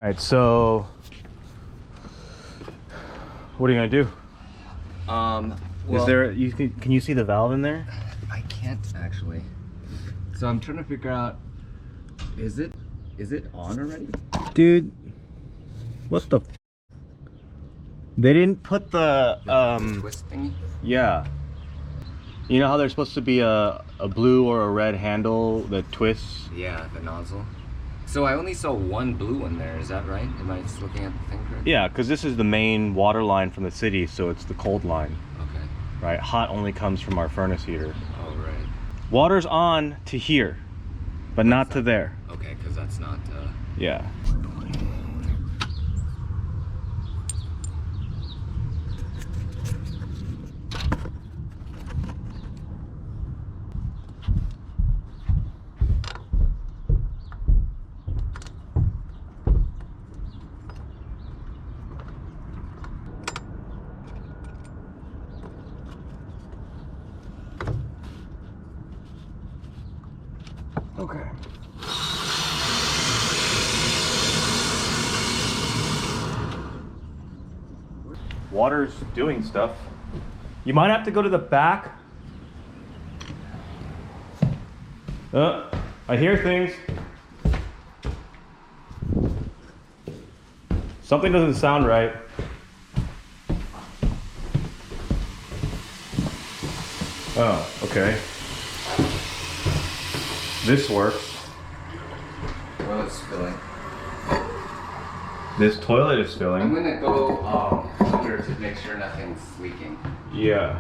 All right, so what are you gonna do? Well, is there? Can you see the valve in there? I can't actually. So I'm trying to figure out. Is it on already? Dude, what the? They didn't put the twist thingy. Yeah. You know how there's supposed to be a blue or a red handle that twists? Yeah, the nozzle. So I only saw one blue one there, is that right? Am I just looking at the thing correctly? Yeah, because this is the main water line from the city, so it's the cold line. Okay. Right? Hot only comes from our furnace heater. Oh, right. Water's on to here, but not to there. Okay, because that's not... Yeah. Okay. Water's doing stuff. You might have to go to the back. I hear things. Something doesn't sound right. Oh, okay. This works. Well, it's filling. This toilet is I'm filling. gonna go under to make sure nothing's leaking. Yeah.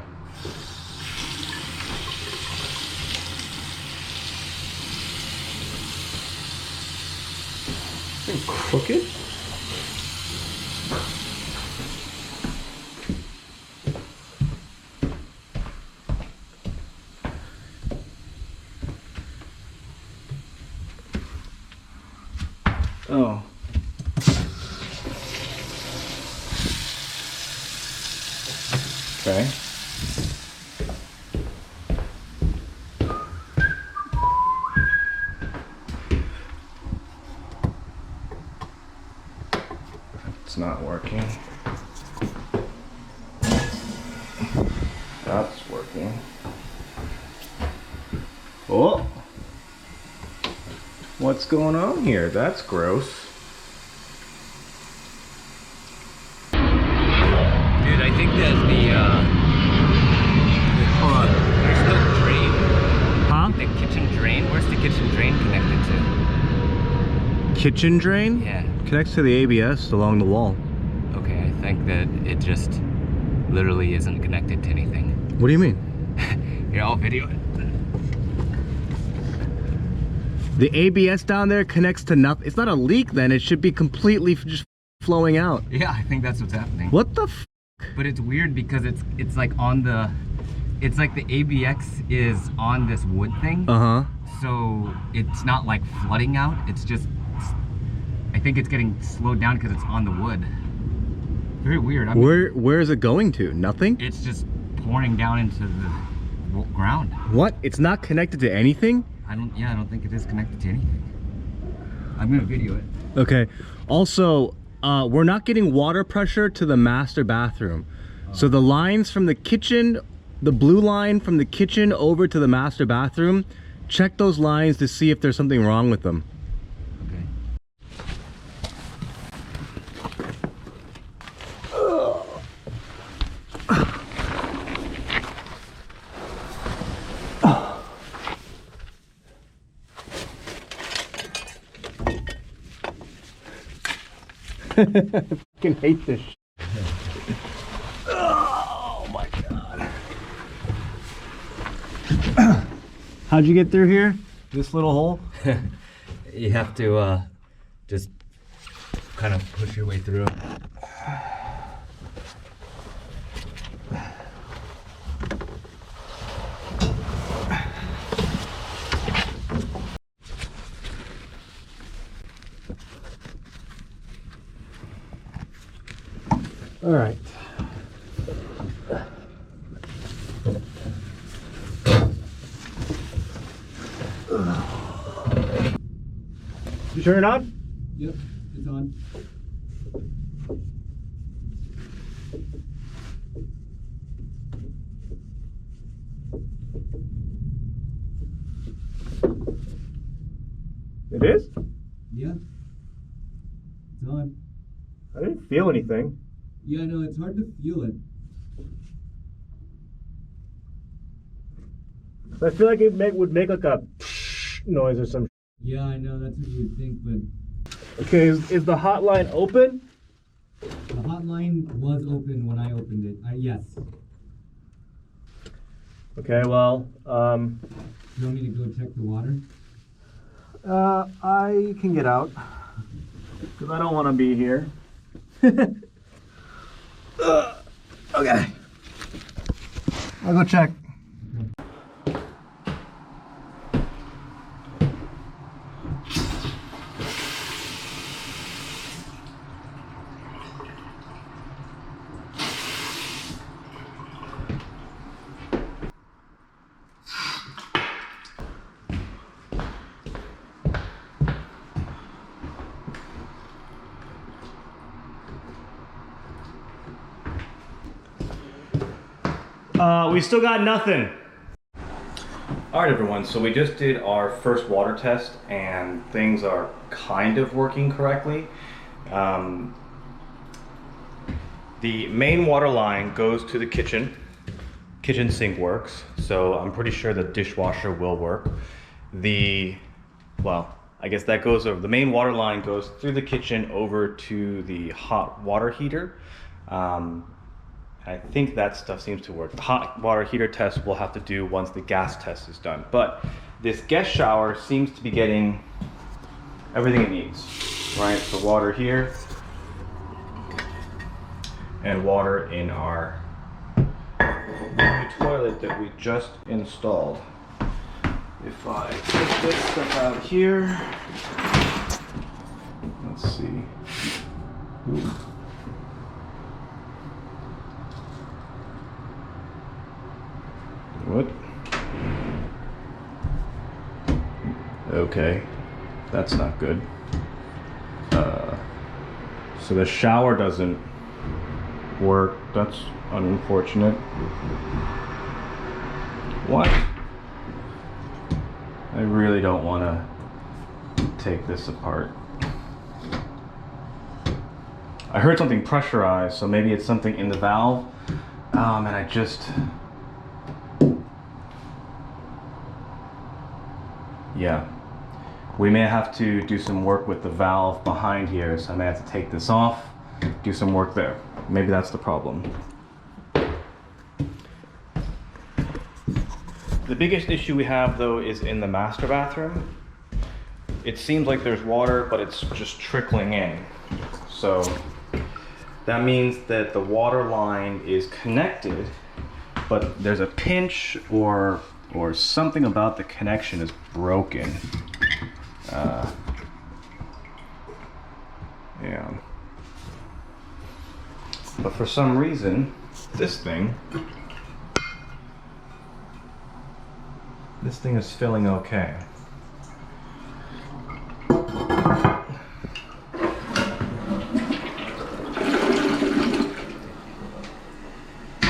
Is it crooked? Oh. Okay. It's not working. That's working. Oh! What's going on here? That's gross. Dude, I think that hold on. There's no drain. Huh? The kitchen drain? Where's the kitchen drain connected to? Kitchen drain? Yeah. Connects to the ABS along the wall. Okay, I think that it just literally isn't connected to anything. What do you mean? Here, I'll video it. The ABS down there connects to nothing. It's not a leak then. It should be completely just flowing out. Yeah, I think that's what's happening. What the f? But it's weird because it's like on the... It's like the ABX is on this wood thing. Uh-huh. So it's not like flooding out. It's just... I think it's getting slowed down because it's on the wood. Very weird. I mean, Where is it going to? Nothing? it's just pouring down into the ground. What? It's not connected to anything? I don't think it is connected to anything. I'm gonna video it. Okay. Also, we're not getting water pressure to the master bathroom. So the lines from the kitchen, the blue line from the kitchen over to the master bathroom, check those lines to see if there's something wrong with them. Okay. I fucking hate this shit. Oh my god. How'd you get through here? This little hole? You have to just kind of push your way through. All right. You turn it on? Yep, it's on. on. It is? Yeah. It's on. I didn't feel anything. Yeah, no, it's hard to feel it. I feel like it would make like a noise or some. Yeah, I know, that's what you would think, but Okay, is the hotline open? the hotline was open when I opened it. Yes. Okay, well, You want me to go check the water? I can get out because I don't want to be here. Okay, I'll go check. We still got nothing. All right, everyone, so we just did our first water test and things are kind of working correctly. The main water line goes to the kitchen. Kitchen sink works, so I'm pretty sure the dishwasher will work. Well, I guess that goes over, the main water line goes through the kitchen over to the hot water heater. I think that stuff seems to work. The hot water heater test we'll have to do once the gas test is done. But this guest shower seems to be getting everything it needs, right? So water here and water in our new toilet that we just installed. If I take this stuff out here, let's see. Ooh. What? Okay, that's not good. So the shower doesn't work. That's unfortunate. What? I really don't want to take this apart. I heard something pressurized, so maybe it's something in the valve. And I just... Yeah, we may have to do some work with the valve behind here, so I may have to take this off, do some work there. Maybe that's the problem. The biggest issue we have, though, is in the master bathroom. It seems like there's water, but it's just trickling in. So that means that the water line is connected, but there's a pinch or something about the connection is broken. Yeah. But for some reason, this thing is filling okay.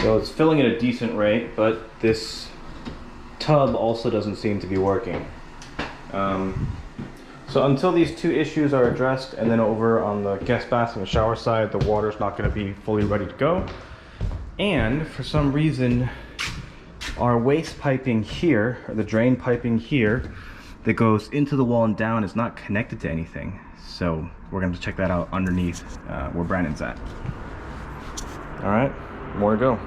So it's filling at a decent rate, but this tub also doesn't seem to be working. So until these two issues are addressed, and then over on the guest bathroom and shower side, the water's not going to be fully ready to go. And for some reason, our waste piping here, or the drain piping here, that goes into the wall and down is not connected to anything. So we're going to check that out underneath where Brandon's at. All right, more to go.